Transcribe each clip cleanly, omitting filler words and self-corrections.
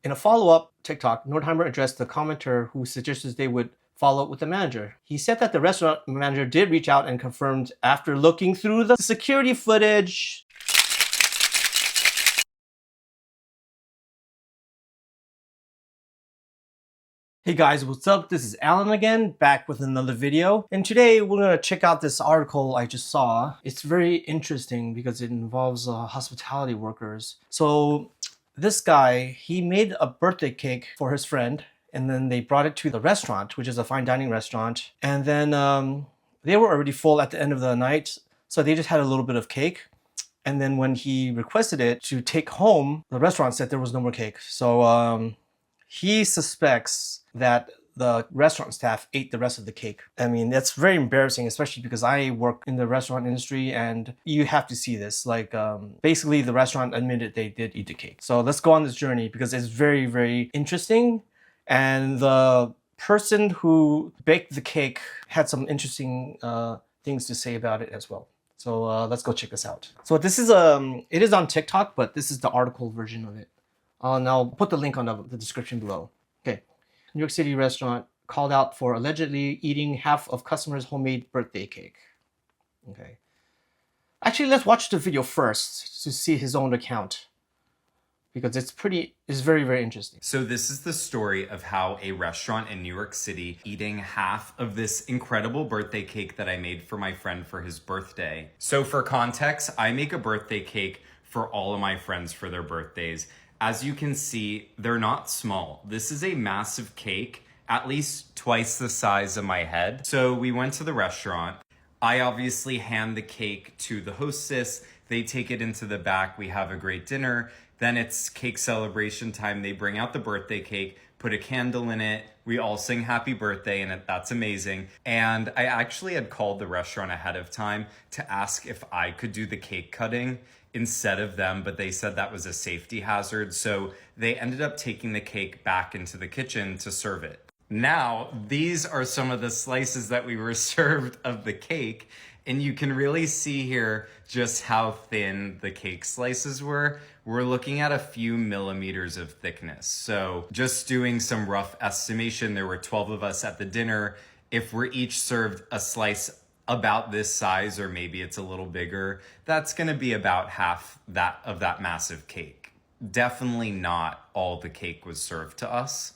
In a follow-up TikTok, Nordheimer addressed the commenter who suggested they would follow up with the manager. He said that the restaurant manager did reach out and confirmed after looking through the security footage. Hey guys, what's up? This is Alan again, back with another video. And today we're gonna check out this article I just saw. It's very interesting because it involves hospitality workers. So this guy, he made a birthday cake for his friend, and then they brought it to the restaurant, which is a fine dining restaurant. And then they were already full at the end of the night, so they just had a little bit of cake. And then when he requested it to take home, the restaurant said there was no more cake. So he suspects that the restaurant staff ate the rest of the cake. I mean, that's very embarrassing, especially because I work in the restaurant industry and you have to see this. Like, basically the restaurant admitted they did eat the cake. So let's go on this journey because it's very, very interesting. And the person who baked the cake had some interesting things to say about it as well. So let's go check this out. So this is, it is on TikTok, but this is the article version of it. And I'll put the link on the description below. Okay. New York City restaurant called out for allegedly eating half of customer's homemade birthday cake. Okay. Actually, let's watch the video first to see his own account, because it's very, very interesting. So this is the story of how a restaurant in New York City eating half of this incredible birthday cake that I made for my friend for his birthday. So for context, I make a birthday cake for all of my friends for their birthdays. As you can see, they're not small. This is a massive cake, at least twice the size of my head. So we went to the restaurant. I obviously hand the cake to the hostess. They take it into the back. We have a great dinner. Then it's cake celebration time. They bring out the birthday cake, put a candle in it. We all sing happy birthday and that's amazing. And I actually had called the restaurant ahead of time to ask if I could do the cake cutting instead of them, but they said that was a safety hazard. So they ended up taking the cake back into the kitchen to serve it. Now, these are some of the slices that we were served of the cake. And you can really see here just how thin the cake slices were. We're looking at a few millimeters of thickness. So just doing some rough estimation, there were 12 of us at the dinner. If we're each served a slice about this size, or maybe it's a little bigger, that's gonna be about half of that massive cake. Definitely not all the cake was served to us.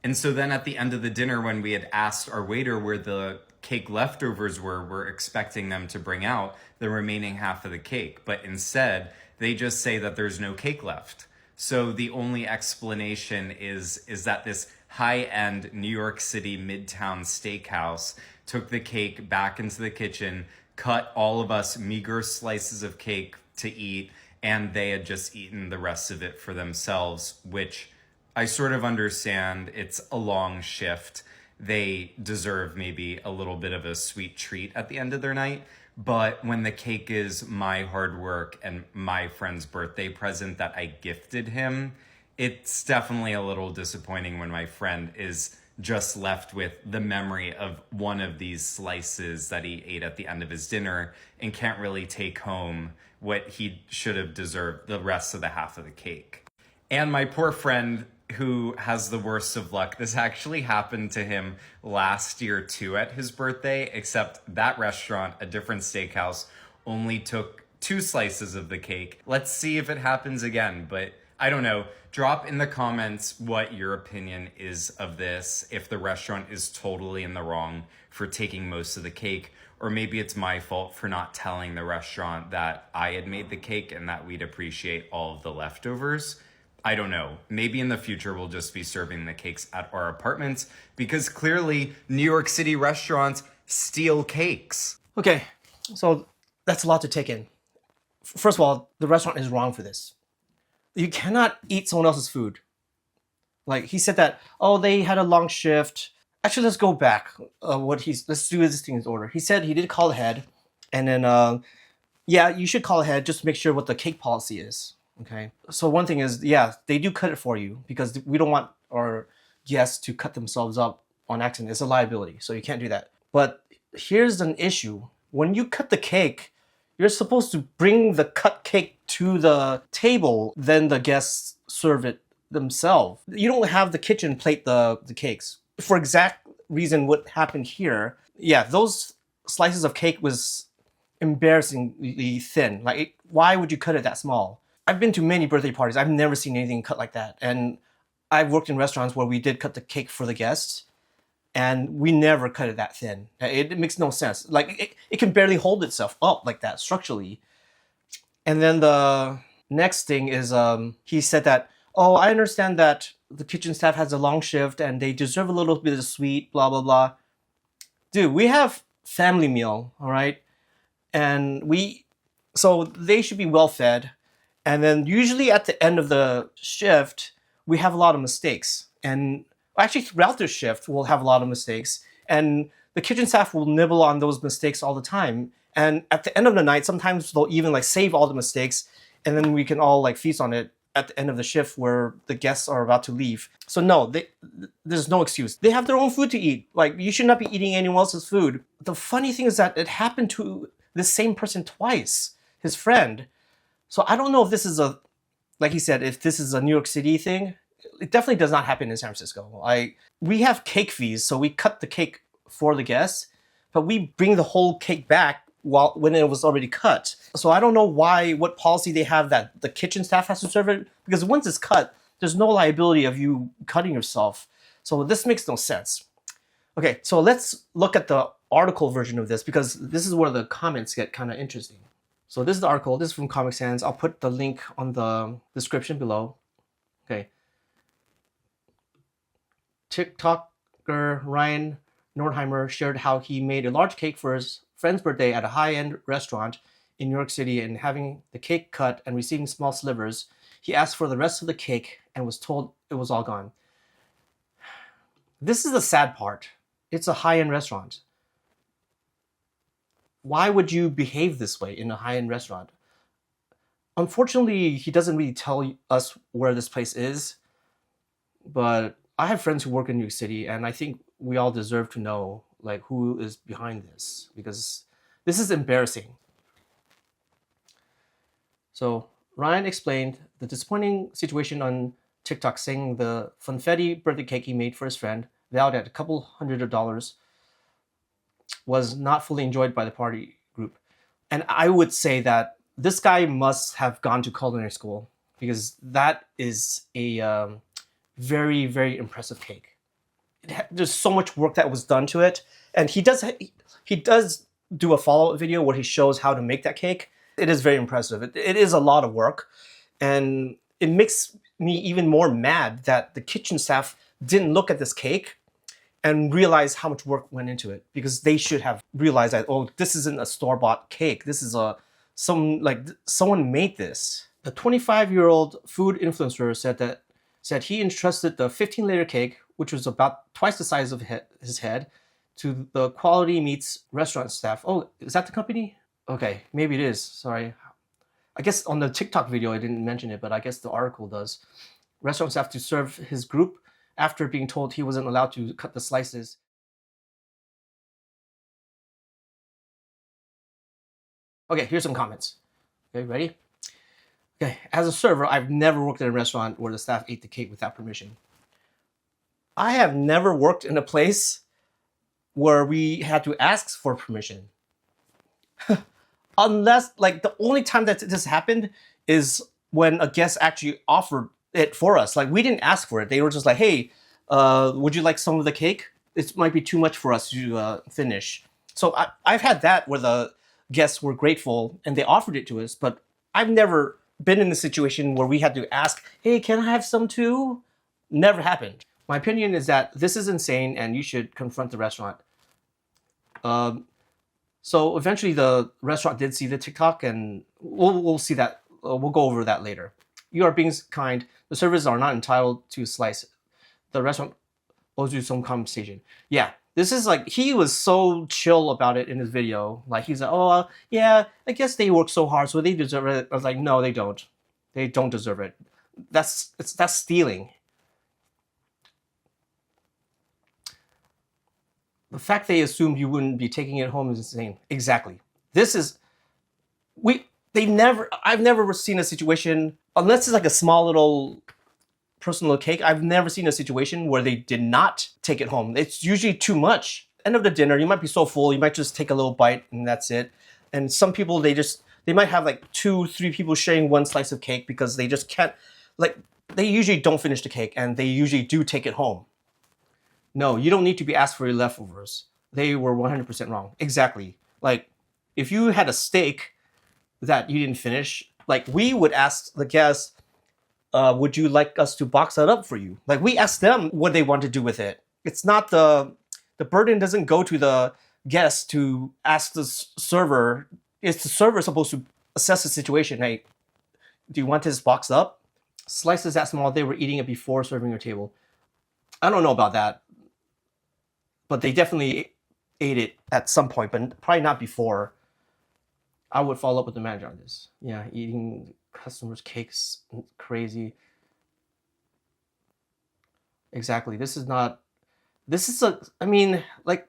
And so then at the end of the dinner, when we had asked our waiter where the cake leftovers were, we're expecting them to bring out the remaining half of the cake. But instead, they just say that there's no cake left. So the only explanation is that this high-end New York City Midtown steakhouse took the cake back into the kitchen, cut all of us meager slices of cake to eat, and they had just eaten the rest of it for themselves, which I sort of understand. It's a long shift. They deserve maybe a little bit of a sweet treat at the end of their night. But when the cake is my hard work and my friend's birthday present that I gifted him, it's definitely a little disappointing when my friend is just left with the memory of one of these slices that he ate at the end of his dinner and can't really take home what he should have deserved, the rest of the half of the cake. And my poor friend, who has the worst of luck, this actually happened to him last year too at his birthday, except that restaurant, a different steakhouse, only took 2 slices of the cake. Let's see if it happens again, but I don't know. Drop in the comments what your opinion is of this, if the restaurant is totally in the wrong for taking most of the cake, or maybe it's my fault for not telling the restaurant that I had made the cake and that we'd appreciate all of the leftovers. I don't know. Maybe in the future we'll just be serving the cakes at our apartments, because clearly New York City restaurants steal cakes. Okay, so that's a lot to take in. First of all, the restaurant is wrong for this. You cannot eat someone else's food. Like, he said that, oh, they had a long shift. Actually, let's go back. Let's do this thing in order. He said he did call ahead, and then, yeah, you should call ahead just to make sure what the cake policy is. Okay. So one thing is, yeah, they do cut it for you because we don't want our guests to cut themselves up on accident. It's a liability, so you can't do that. But here's an issue. When you cut the cake, you're supposed to bring the cut cake to the table, then the guests serve it themselves. You don't have the kitchen plate the cakes. For exact reason what happened here, yeah, those slices of cake was embarrassingly thin. Like, why would you cut it that small? I've been to many birthday parties. I've never seen anything cut like that. And I've worked in restaurants where we did cut the cake for the guests, and we never cut it that thin. It makes no sense. Like, it can barely hold itself up like that structurally. And then the next thing is he said that, oh, I understand that the kitchen staff has a long shift and they deserve a little bit of sweet, blah, blah, blah. Dude, we have family meal, all right? And so they should be well fed. And then usually at the end of the shift, we have a lot of mistakes. And actually throughout the shift, we'll have a lot of mistakes. And the kitchen staff will nibble on those mistakes all the time. And at the end of the night, sometimes they'll even like save all the mistakes, and then we can all like feast on it at the end of the shift where the guests are about to leave. So no, there's no excuse. They have their own food to eat. Like, you should not be eating anyone else's food. The funny thing is that it happened to this same person twice, his friend. So I don't know if this is like he said, if this is a New York City thing. It definitely does not happen in San Francisco. We have cake fees, so we cut the cake for the guests, but we bring the whole cake back when it was already cut. So I don't know what policy they have that the kitchen staff has to serve it, because once it's cut, there's no liability of you cutting yourself. So this makes no sense. Okay, so let's look at the article version of this, because this is where the comments get kind of interesting. So this is the article. This is from Comic Sans. I'll put the link on the description below. Okay. TikToker Ryan Nordheimer shared how he made a large cake for his friend's birthday at a high-end restaurant in New York City, and having the cake cut and receiving small slivers, he asked for the rest of the cake and was told it was all gone. This is the sad part. It's a high-end restaurant. Why would you behave this way in a high-end restaurant? Unfortunately, he doesn't really tell us where this place is, but I have friends who work in New York City, and I think we all deserve to know like who is behind this, because this is embarrassing. So Ryan explained the disappointing situation on TikTok, saying the funfetti birthday cake he made for his friend, valued at a couple $100, was not fully enjoyed by the party group. And I would say that this guy must have gone to culinary school, because that is a very, very impressive cake. There's so much work that was done to it, and he does do a follow-up video where he shows how to make that cake. It is very impressive. It is a lot of work, and it makes me even more mad that the kitchen staff didn't look at this cake and realize how much work went into it, because they should have realized that, oh, this isn't a store-bought cake. This is someone made this. A 25-year-old food influencer said he entrusted the 15-layer cake, which was about twice the size of his head, to the Quality Meats restaurant staff. Oh, is that the company? Okay, maybe it is. Sorry. I guess on the TikTok video I didn't mention it, but I guess the article does. Restaurant staff to serve his group after being told he wasn't allowed to cut the slices. Okay, here's some comments. Okay, ready? Okay, as a server, I've never worked in a restaurant where the staff ate the cake without permission. I have never worked in a place where we had to ask for permission. Unless, like, the only time that this happened is when a guest actually offered it for us. Like, we didn't ask for it. They were just like, hey, would you like some of the cake? It might be too much for us to finish. So I've had that where the guests were grateful and they offered it to us, but I've never been in a situation where we had to ask, hey, can I have some too? Never happened. My opinion is that this is insane and you should confront the restaurant. So eventually the restaurant did see the TikTok, and we'll see that. We'll go over that later. You are being kind. The servers are not entitled to slice. The restaurant owes you some compensation. Yeah, this is like, he was so chill about it in his video. Like, he's like, oh, yeah, I guess they work so hard, so they deserve it. I was like, no, they don't. They don't deserve it. That's stealing. The fact they assumed you wouldn't be taking it home is insane. Exactly. This is, I've never seen a situation, unless it's like a small little personal cake, I've never seen a situation where they did not take it home. It's usually too much. End of the dinner, you might be so full, you might just take a little bite and that's it. And some people, they might have like 2-3 people sharing one slice of cake because they just can't, like, they usually don't finish the cake and they usually do take it home. No, you don't need to be asked for your leftovers. They were 100% wrong. Exactly. Like, if you had a steak that you didn't finish, like, we would ask the guests, would you like us to box that up for you? Like, we ask them what they want to do with it. It's not the burden doesn't go to the guest to ask the server. It's the server supposed to assess the situation. Hey, do you want this boxed up? Slices that small, they were eating it before serving your table. I don't know about that, but they definitely ate it at some point, but probably not before. I would follow up with the manager on this. Yeah, eating customers' cakes, crazy. Exactly. I mean, like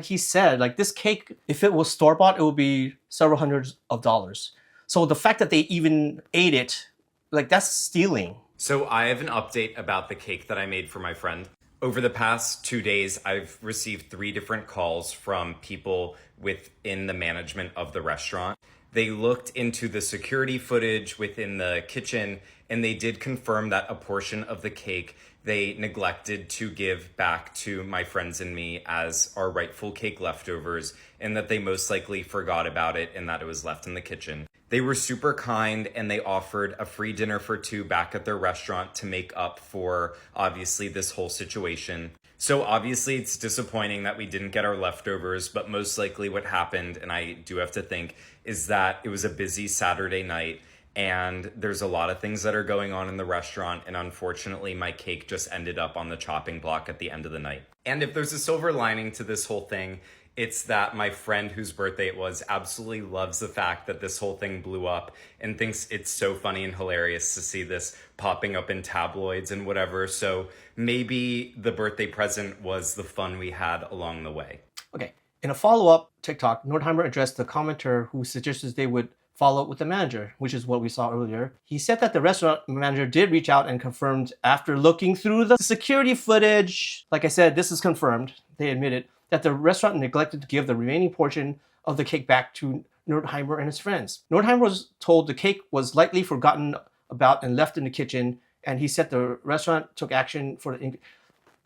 he said, like this cake, if it was store-bought, it would be several hundreds of dollars. So the fact that they even ate it, like that's stealing. So I have an update about the cake that I made for my friend. Over the past 2 days, I've received 3 different calls from people within the management of the restaurant. They looked into the security footage within the kitchen, and they did confirm that a portion of the cake they neglected to give back to my friends and me as our rightful cake leftovers, and that they most likely forgot about it and that it was left in the kitchen. They were super kind and they offered a free dinner for 2 back at their restaurant to make up for, obviously, this whole situation. So obviously it's disappointing that we didn't get our leftovers, but most likely what happened, and I do have to think, is that it was a busy Saturday night and there's a lot of things that are going on in the restaurant, and unfortunately my cake just ended up on the chopping block at the end of the night. And if there's a silver lining to this whole thing, it's that my friend whose birthday it was absolutely loves the fact that this whole thing blew up and thinks it's so funny and hilarious to see this popping up in tabloids and whatever. So maybe the birthday present was the fun we had along the way. Okay. In a follow-up TikTok, Nordheimer addressed the commenter who suggested they would follow up with the manager, which is what we saw earlier. He said that the restaurant manager did reach out and confirmed after looking through the security footage. Like I said, this is confirmed. They admitted that the restaurant neglected to give the remaining portion of the cake back to Nordheimer and his friends. Nordheimer was told the cake was likely forgotten about and left in the kitchen, and he said the restaurant took action for the...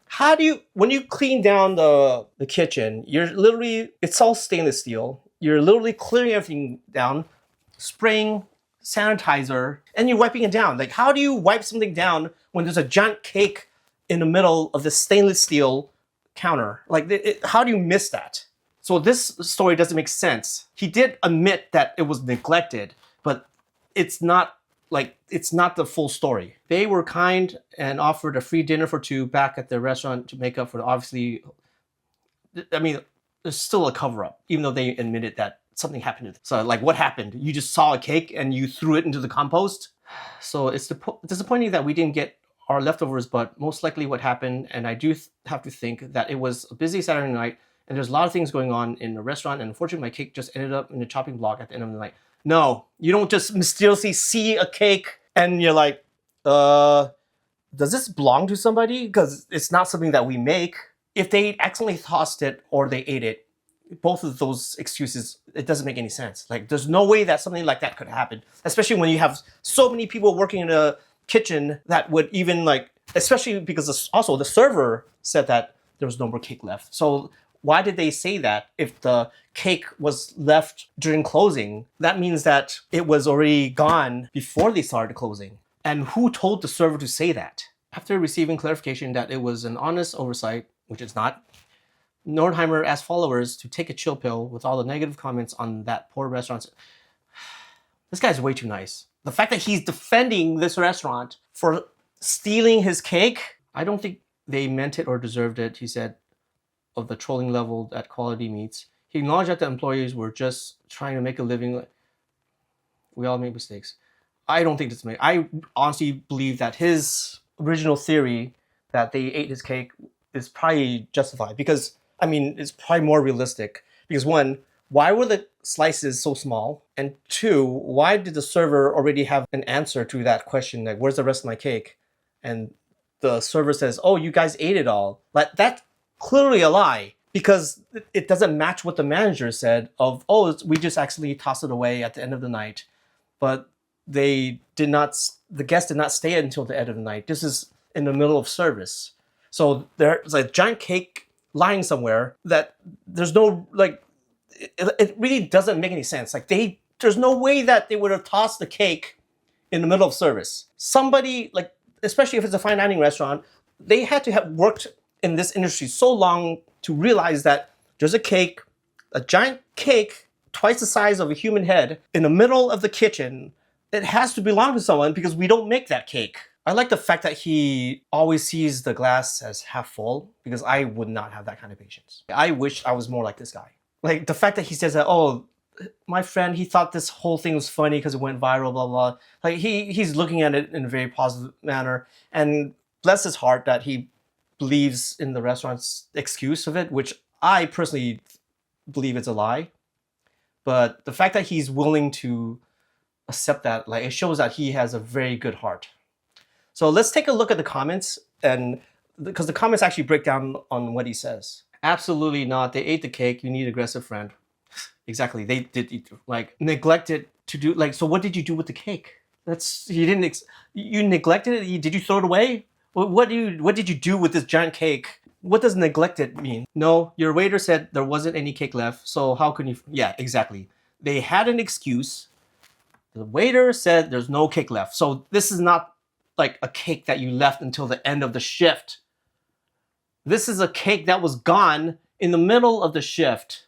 How do you, when you clean down the kitchen, you're literally, it's all stainless steel. You're literally clearing everything down, spraying sanitizer, and you're wiping it down. Like, how do you wipe something down when there's a giant cake in the middle of the stainless steel counter? Like, how do you miss that? So this story doesn't make sense. He did admit that it was neglected, but it's not the full story. They were kind and offered a free dinner for 2 back at the restaurant to make up for the obviously, I mean, there's still a cover-up, even though they admitted that something happened to them. So like, what happened? You just saw a cake and you threw it into the compost? So it's disappointing that we didn't get our leftovers, but most likely what happened, and I do have to think that it was a busy Saturday night and there's a lot of things going on in the restaurant, and unfortunately my cake just ended up in the chopping block at the end of the night. No, you don't just mysteriously see a cake and you're like, does this belong to somebody? Because it's not something that we make. If they accidentally tossed it or they ate it, both of those excuses, it doesn't make any sense. Like, there's no way that something like that could happen, especially when you have so many people working in a kitchen that would even like, especially because also the server said that there was no more cake left. So why did they say that if the cake was left during closing? That means that it was already gone before they started closing. And who told the server to say that? After receiving clarification that it was an honest oversight, which it's not, Nordheimer asked followers to take a chill pill with all the negative comments on that poor restaurant. This guy's way too nice. The fact that he's defending this restaurant for stealing his cake, I don't think they meant it or deserved it, he said, of the trolling level that quality meets. He acknowledged that the employees were just trying to make a living. We all make mistakes. I don't think this made. I honestly believe that his original theory that they ate his cake is probably justified, because, I mean, it's probably more realistic. Because 1, why were the slices so small? And 2, why did the server already have an answer to that question? Like, where's the rest of my cake? And the server says, oh, you guys ate it all. Like, that's clearly a lie, because it doesn't match what the manager said of, oh, we just actually tossed it away at the end of the night. But the guest did not stay until the end of the night. This is in the middle of service. So there's a giant cake lying somewhere that there's no, like, it really doesn't make any sense. Like, there's no way that they would have tossed the cake in the middle of service. Somebody, like, especially if it's a fine dining restaurant, they had to have worked in this industry so long to realize that there's a giant cake, twice the size of a human head, in the middle of the kitchen. It has to belong to someone because we don't make that cake. I like the fact that he always sees the glass as half full, because I would not have that kind of patience. I wish I was more like this guy. Like, the fact that he says that, oh, my friend, he thought this whole thing was funny because it went viral, blah, blah. Like, he's looking at it in a very positive manner. And bless his heart that he believes in the restaurant's excuse of it, which I personally believe it's a lie. But the fact that he's willing to accept that, like, it shows that he has a very good heart. So let's take a look at the comments, and because the comments actually break down on what he says. Absolutely not. They ate the cake. You need an aggressive friend. Exactly. They did eat, like, neglected to do, like, so what did you do with the cake? You neglected it? Did you throw it away? What did you do with this giant cake? What does neglected mean? No, your waiter said there wasn't any cake left, so how can you? Yeah, exactly. They had an excuse. The waiter said there's no cake left. So this is not like a cake that you left until the end of the shift. This is a cake that was gone in the middle of the shift.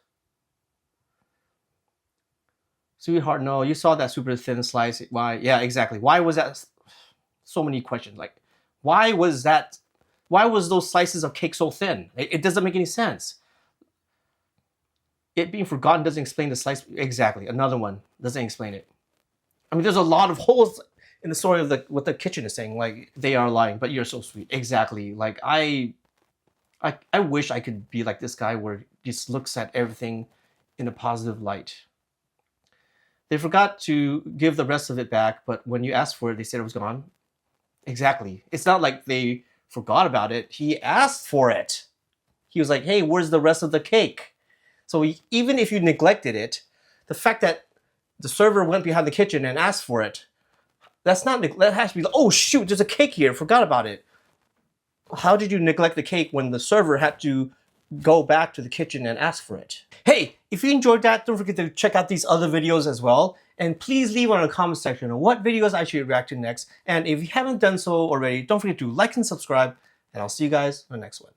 Sweetheart, no, you saw that super thin slice. Why? Yeah, exactly. Why was that? So many questions. Like, why was those slices of cake so thin? It doesn't make any sense. It being forgotten doesn't explain the slice. Exactly. Another one doesn't explain it. I mean, there's a lot of holes in the story of what the kitchen is saying. Like, they are lying, but you're so sweet. Exactly. Like, I wish I could be like this guy, where he just looks at everything in a positive light. They forgot to give the rest of it back, but when you asked for it, they said it was gone. Exactly. It's not like they forgot about it. He asked for it. He was like, hey, where's the rest of the cake? So even if you neglected it, the fact that the server went behind the kitchen and asked for it, that has to be like, oh shoot, there's a cake here, forgot about it. How did you neglect the cake when the server had to go back to the kitchen and ask for it? Hey, if you enjoyed that, don't forget to check out these other videos as well. And please leave on the comment section on what videos I should react to next. And if you haven't done so already, don't forget to like and subscribe. And I'll see you guys in the next one.